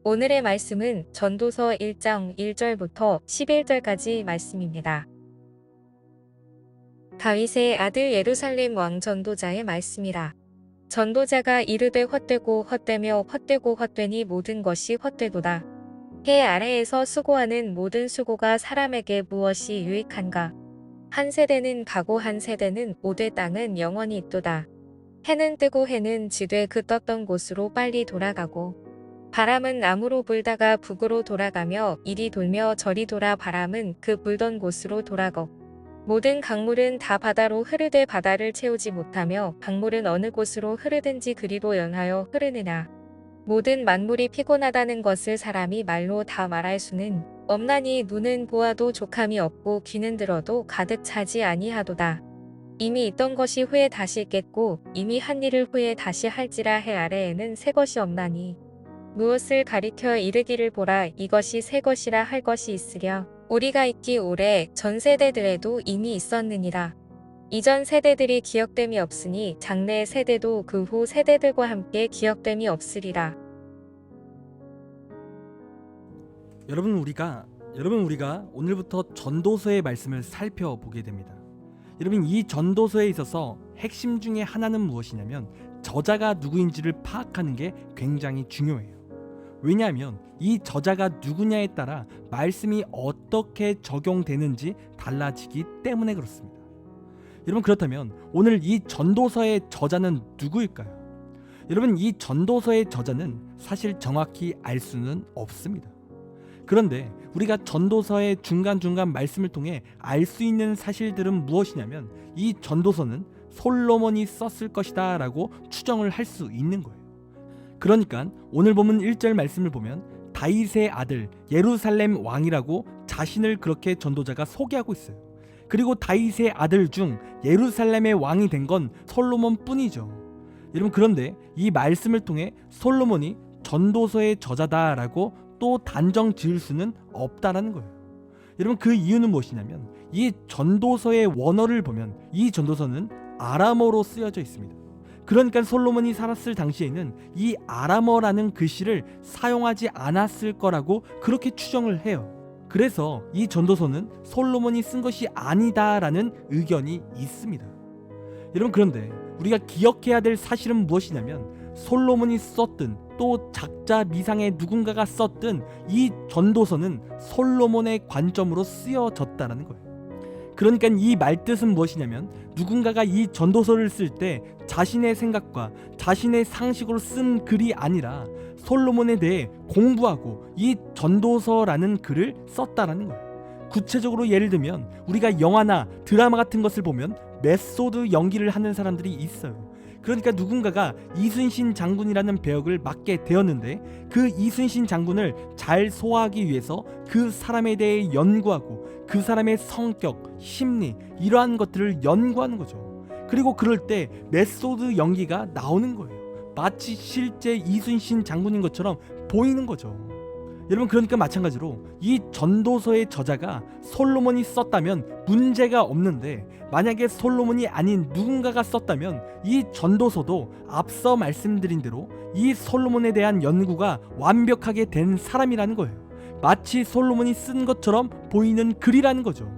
오늘의 말씀은 전도서 1장 1절부터 11절까지 말씀입니다. 다윗의 아들 예루살렘 왕 전도자의 말씀이라. 전도자가 이르되 헛되고 헛되며 헛되고 헛되니 모든 것이 헛되도다. 해 아래에서 수고하는 모든 수고가 사람에게 무엇이 유익한가? 한 세대는 가고 한 세대는 오되 땅은 영원히 있도다. 해는 뜨고 해는 지되 그 떴던 곳으로 빨리 돌아가고 바람은 남으로 불다가 북으로 돌아가며 이리 돌며 저리 돌아 바람은 그 불던 곳으로 돌아고 모든 강물은 다 바다로 흐르되 바다를 채우지 못하며 강물은 어느 곳으로 흐르든지 그리로 연하여 흐르느냐. 모든 만물이 피곤하다는 것을 사람이 말로 다 말할 수는 없나니 눈은 보아도 족함이 없고 귀는 들어도 가득 차지 아니하도다. 이미 있던 것이 후에 다시 있겠고 이미 한 일을 후에 다시 할지라. 해 아래에는 새 것이 없나니 무엇을 가리켜 이르기를 보라 이것이 새 것이라 할 것이 있으랴. 우리가 있기 오래 전 세대들에도 이미 있었느니라. 이전 세대들이 기억됨이 없으니 장래 세대도 그 후 세대들과 함께 기억됨이 없으리라. 여러분 우리가 오늘부터 전도서의 말씀을 살펴보게 됩니다. 여러분, 이 전도서에 있어서 핵심 중에 하나는 무엇이냐면 저자가 누구인지를 파악하는 게 굉장히 중요해요. 왜냐하면 이 저자가 누구냐에 따라 말씀이 어떻게 적용되는지 달라지기 때문에 그렇습니다. 여러분, 그렇다면 오늘 이 전도서의 저자는 누구일까요? 여러분, 이 전도서의 저자는 사실 정확히 알 수는 없습니다. 그런데 우리가 전도서의 중간중간 말씀을 통해 알 수 있는 사실들은 무엇이냐면 이 전도서는 솔로몬이 썼을 것이다 라고 추정을 할 수 있는 거예요. 그러니까 오늘 본문 1절 말씀을 보면 다윗의 아들 예루살렘 왕이라고 자신을 그렇게 전도자가 소개하고 있어요. 그리고 다윗의 아들 중 예루살렘의 왕이 된 건 솔로몬 뿐이죠. 여러분, 그런데 이 말씀을 통해 솔로몬이 전도서의 저자다라고 또 단정 지을 수는 없다라는 거예요. 여러분, 그 이유는 무엇이냐면 이 전도서의 원어를 보면 이 전도서는 아람어로 쓰여져 있습니다. 그러니까 솔로몬이 살았을 당시에는 이 아람어라는 글씨를 사용하지 않았을 거라고 그렇게 추정을 해요. 그래서 이 전도서는 솔로몬이 쓴 것이 아니다라는 의견이 있습니다. 여러분, 그런데 우리가 기억해야 될 사실은 무엇이냐면 솔로몬이 썼든 또 작자 미상의 누군가가 썼든 이 전도서는 솔로몬의 관점으로 쓰여졌다라는 거예요. 그러니까 이 말뜻은 무엇이냐면 누군가가 이 전도서를 쓸 때 자신의 생각과 자신의 상식으로 쓴 글이 아니라 솔로몬에 대해 공부하고 이 전도서라는 글을 썼다라는 거예요. 구체적으로 예를 들면 우리가 영화나 드라마 같은 것을 보면 메소드 연기를 하는 사람들이 있어요. 그러니까 누군가가 이순신 장군이라는 배역을 맡게 되었는데 그 이순신 장군을 잘 소화하기 위해서 그 사람에 대해 연구하고 그 사람의 성격, 심리 이러한 것들을 연구하는 거죠. 그리고 그럴 때 메소드 연기가 나오는 거예요. 마치 실제 이순신 장군인 것처럼 보이는 거죠. 여러분, 그러니까 마찬가지로 이 전도서의 저자가 솔로몬이 썼다면 문제가 없는데 만약에 솔로몬이 아닌 누군가가 썼다면 이 전도서도 앞서 말씀드린 대로 이 솔로몬에 대한 연구가 완벽하게 된 사람이라는 거예요. 마치 솔로몬이 쓴 것처럼 보이는 글이라는 거죠.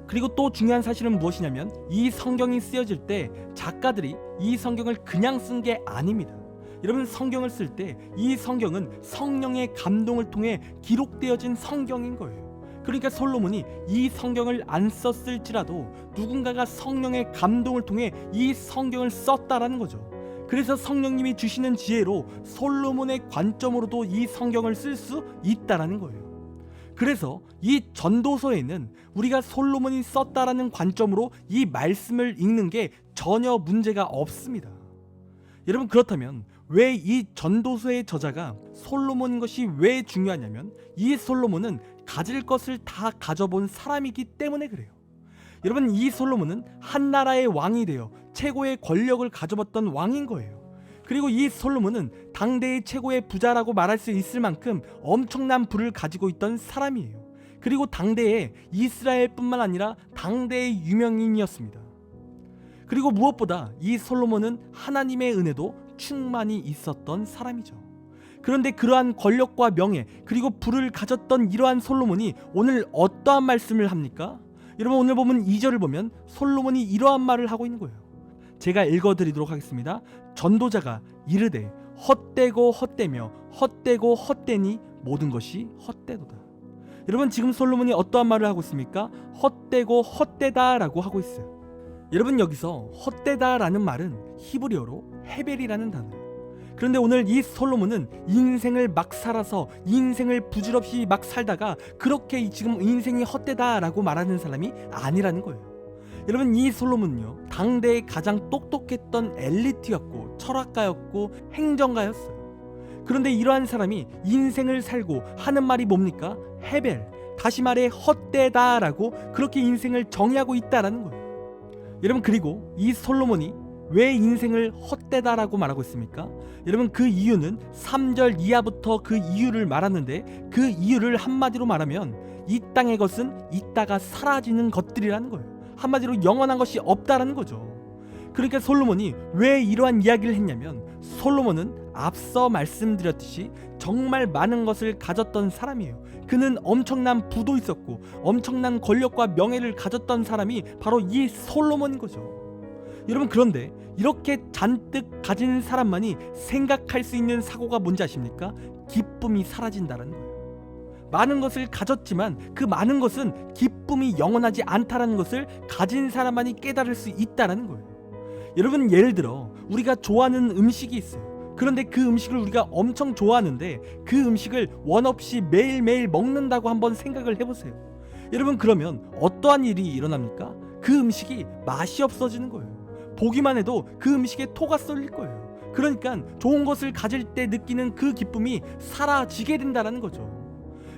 그리고 또 중요한 사실은 무엇이냐면 이 성경이 쓰여질 때 작가들이 이 성경을 그냥 쓴 게 아닙니다. 여러분, 성경을 쓸 때 이 성경은 성령의 감동을 통해 기록되어진 성경인 거예요. 그러니까 솔로몬이 이 성경을 안 썼을지라도 누군가가 성령의 감동을 통해 이 성경을 썼다라는 거죠. 그래서 성령님이 주시는 지혜로 솔로몬의 관점으로도 이 성경을 쓸 수 있다라는 거예요. 그래서 이 전도서에는 우리가 솔로몬이 썼다라는 관점으로 이 말씀을 읽는 게 전혀 문제가 없습니다. 여러분, 그렇다면 왜 이 전도서의 저자가 솔로몬인 것이 왜 중요하냐면 이 솔로몬은 가질 것을 다 가져본 사람이기 때문에 그래요. 여러분, 이 솔로몬은 한 나라의 왕이 되어 최고의 권력을 가져봤던 왕인 거예요. 그리고 이 솔로몬은 당대의 최고의 부자라고 말할 수 있을 만큼 엄청난 부를 가지고 있던 사람이에요. 그리고 당대에 이스라엘뿐만 아니라 당대의 유명인이었습니다. 그리고 무엇보다 이 솔로몬은 하나님의 은혜도 충만히 있었던 사람이죠. 그런데 그러한 권력과 명예 그리고 부를 가졌던 이러한 솔로몬이 오늘 어떠한 말씀을 합니까? 여러분 오늘 보면 2절을 보면 솔로몬이 이러한 말을 하고 있는 거예요. 제가 읽어드리도록 하겠습니다. 전도자가 이르되 헛되고 헛되며 헛되고 헛되니 모든 것이 헛되도다. 여러분 지금 솔로몬이 어떠한 말을 하고 있습니까? 헛되고 헛되다라고 하고 있어요. 여러분 여기서 헛되다라는 말은 히브리어로 헤벨이라는 단어예요. 그런데 오늘 이 솔로몬은 인생을 막 살아서 인생을 부질없이 막 살다가 그렇게 지금 인생이 헛되다라고 말하는 사람이 아니라는 거예요. 여러분 이 솔로몬은요 당대에 가장 똑똑했던 엘리트였고 철학가였고 행정가였어요. 그런데 이러한 사람이 인생을 살고 하는 말이 뭡니까? 헤벨, 다시 말해 헛되다라고 그렇게 인생을 정의하고 있다라는 거예요. 여러분 그리고 이 솔로몬이 왜 인생을 헛되다라고 말하고 있습니까? 여러분 그 이유는 3절 이하부터 그 이유를 말하는데 그 이유를 한마디로 말하면 이 땅의 것은 이따가 사라지는 것들이라는 거예요. 한마디로 영원한 것이 없다라는 거죠. 그러니까 솔로몬이 왜 이러한 이야기를 했냐면 솔로몬은 앞서 말씀드렸듯이 정말 많은 것을 가졌던 사람이에요. 그는 엄청난 부도 있었고 엄청난 권력과 명예를 가졌던 사람이 바로 이 솔로몬인 거죠. 여러분 그런데 이렇게 잔뜩 가진 사람만이 생각할 수 있는 사고가 뭔지 아십니까? 기쁨이 사라진다는 거예요. 많은 것을 가졌지만 그 많은 것은 기쁨이 영원하지 않다는 것을 가진 사람만이 깨달을 수 있다는 거예요. 여러분 예를 들어 우리가 좋아하는 음식이 있어요. 그런데 그 음식을 우리가 엄청 좋아하는데 그 음식을 원 없이 매일매일 먹는다고 한번 생각을 해보세요. 여러분 그러면 어떠한 일이 일어납니까? 그 음식이 맛이 없어지는 거예요. 보기만 해도 그 음식에 토가 쏠릴 거예요. 그러니까 좋은 것을 가질 때 느끼는 그 기쁨이 사라지게 된다는 거죠.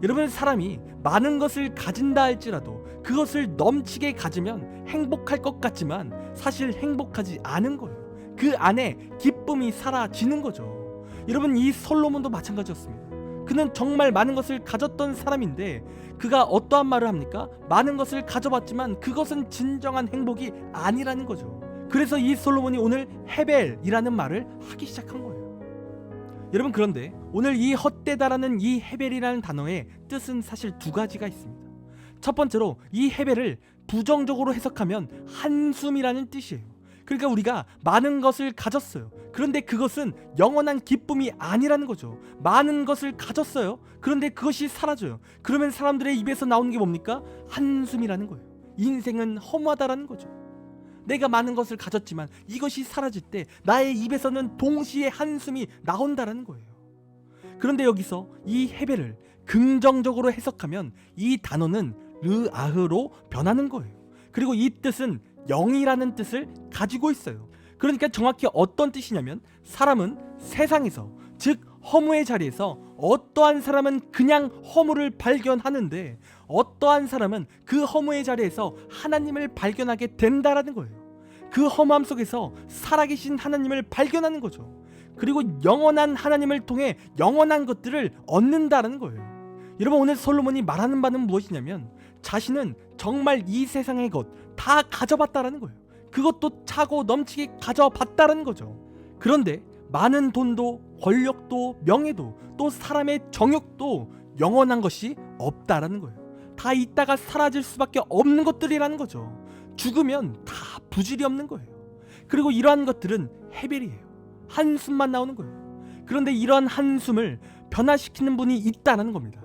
여러분 사람이 많은 것을 가진다 할지라도 그것을 넘치게 가지면 행복할 것 같지만 사실 행복하지 않은 거예요. 그 안에 기쁨이 사라지는 거죠. 여러분 이 솔로몬도 마찬가지였습니다. 그는 정말 많은 것을 가졌던 사람인데 그가 어떠한 말을 합니까? 많은 것을 가져봤지만 그것은 진정한 행복이 아니라는 거죠. 그래서 이 솔로몬이 오늘 헤벨이라는 말을 하기 시작한 거예요. 여러분 그런데 오늘 이 헛되다라는 이 헤벨이라는 단어의 뜻은 사실 두 가지가 있습니다. 첫 번째로 이 헤벨을 부정적으로 해석하면 한숨이라는 뜻이에요. 그러니까 우리가 많은 것을 가졌어요. 그런데 그것은 영원한 기쁨이 아니라는 거죠. 많은 것을 가졌어요. 그런데 그것이 사라져요. 그러면 사람들의 입에서 나오는 게 뭡니까? 한숨이라는 거예요. 인생은 허무하다라는 거죠. 내가 많은 것을 가졌지만 이것이 사라질 때 나의 입에서는 동시에 한숨이 나온다라는 거예요. 그런데 여기서 이 헤벨을 긍정적으로 해석하면 이 단어는 르아흐로 변하는 거예요. 그리고 이 뜻은 영이라는 뜻을 가지고 있어요. 그러니까 정확히 어떤 뜻이냐면 사람은 세상에서 즉 허무의 자리에서 어떠한 사람은 그냥 허무를 발견하는데 어떠한 사람은 그 허무의 자리에서 하나님을 발견하게 된다라는 거예요. 그 허무함 속에서 살아계신 하나님을 발견하는 거죠. 그리고 영원한 하나님을 통해 영원한 것들을 얻는다라는 거예요. 여러분 오늘 솔로몬이 말하는 바는 무엇이냐면 자신은 정말 이 세상의 것 다 가져봤다라는 거예요. 그것도 차고 넘치게 가져봤다라는 거죠. 그런데 많은 돈도 권력도 명예도 또 사람의 정욕도 영원한 것이 없다라는 거예요. 다 있다가 사라질 수밖에 없는 것들이라는 거죠. 죽으면 다 부질이 없는 거예요. 그리고 이러한 것들은 헤벨이에요. 한숨만 나오는 거예요. 그런데 이러한 한숨을 변화시키는 분이 있다는 겁니다.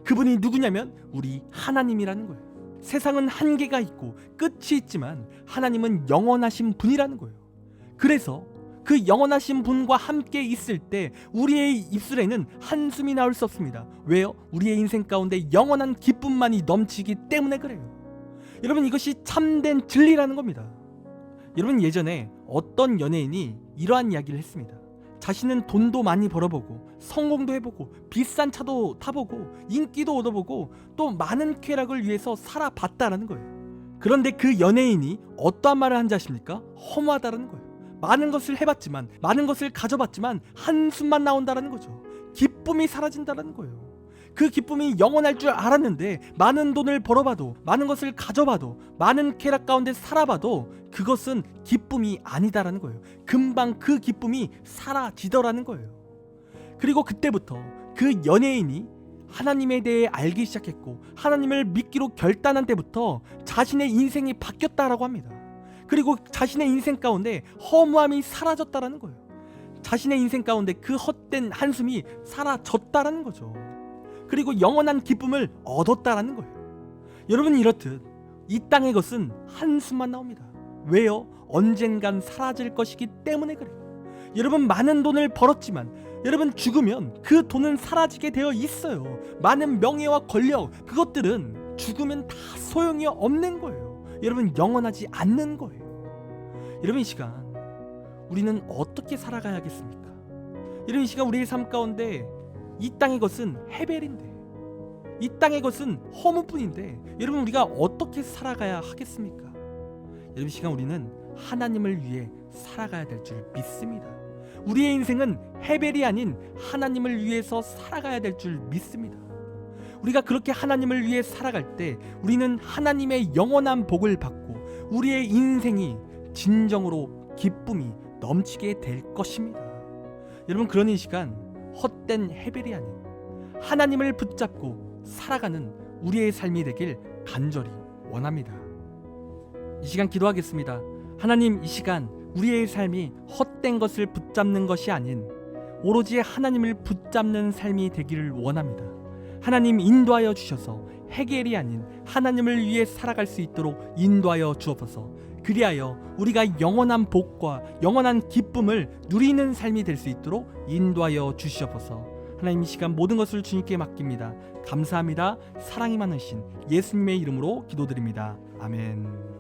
그분이 누구냐면 우리 하나님이라는 거예요. 세상은 한계가 있고 끝이 있지만 하나님은 영원하신 분이라는 거예요. 그래서 그 영원하신 분과 함께 있을 때 우리의 입술에는 한숨이 나올 수 없습니다. 왜요? 우리의 인생 가운데 영원한 기쁨만이 넘치기 때문에 그래요. 여러분 이것이 참된 진리라는 겁니다. 여러분 예전에 어떤 연예인이 이러한 이야기를 했습니다. 자신은 돈도 많이 벌어보고 성공도 해보고 비싼 차도 타보고 인기도 얻어보고 또 많은 쾌락을 위해서 살아봤다라는 거예요. 그런데 그 연예인이 어떠한 말을 한지 아십니까? 허무하다라는 거예요. 많은 것을 해봤지만 많은 것을 가져봤지만 한숨만 나온다라는 거죠. 기쁨이 사라진다라는 거예요. 그 기쁨이 영원할 줄 알았는데 많은 돈을 벌어봐도 많은 것을 가져봐도 많은 쾌락 가운데 살아봐도 그것은 기쁨이 아니다라는 거예요. 금방 그 기쁨이 사라지더라는 거예요. 그리고 그때부터 그 연예인이 하나님에 대해 알기 시작했고 하나님을 믿기로 결단한 때부터 자신의 인생이 바뀌었다라고 합니다. 그리고 자신의 인생 가운데 허무함이 사라졌다라는 거예요. 자신의 인생 가운데 그 헛된 한숨이 사라졌다라는 거죠. 그리고 영원한 기쁨을 얻었다라는 거예요. 여러분, 이렇듯 이 땅의 것은 한숨만 나옵니다. 왜요? 언젠간 사라질 것이기 때문에 그래요. 여러분, 많은 돈을 벌었지만 여러분, 죽으면 그 돈은 사라지게 되어 있어요. 많은 명예와 권력, 그것들은 죽으면 다 소용이 없는 거예요. 여러분, 영원하지 않는 거예요. 여러분, 이 시간 우리는 어떻게 살아가야겠습니까? 여러분, 이 시간 우리의 삶 가운데 이 땅의 것은 헤벨인데, 이 땅의 것은 허무뿐인데 여러분, 우리가 어떻게 살아가야 하겠습니까? 여러분, 이 시간 우리는 하나님을 위해 살아가야 될 줄 믿습니다. 우리의 인생은 헤벨이 아닌 하나님을 위해서 살아가야 될 줄 믿습니다. 우리가 그렇게 하나님을 위해 살아갈 때 우리는 하나님의 영원한 복을 받고 우리의 인생이 진정으로 기쁨이 넘치게 될 것입니다. 여러분, 그러니 이 시간 헛된 헤벨이 아닌 하나님을 붙잡고 살아가는 우리의 삶이 되길 간절히 원합니다. 이 시간 기도하겠습니다. 하나님, 이 시간 우리의 삶이 헛된 것을 붙잡는 것이 아닌 오로지 하나님을 붙잡는 삶이 되기를 원합니다. 하나님, 인도하여 주셔서 헤겔이 아닌 하나님을 위해 살아갈 수 있도록 인도하여 주옵소서. 그리하여 우리가 영원한 복과 영원한 기쁨을 누리는 삶이 될 수 있도록 인도하여 주시옵소서. 하나님, 이 시간 모든 것을 주님께 맡깁니다. 감사합니다. 사랑이 많으신 예수님의 이름으로 기도드립니다. 아멘.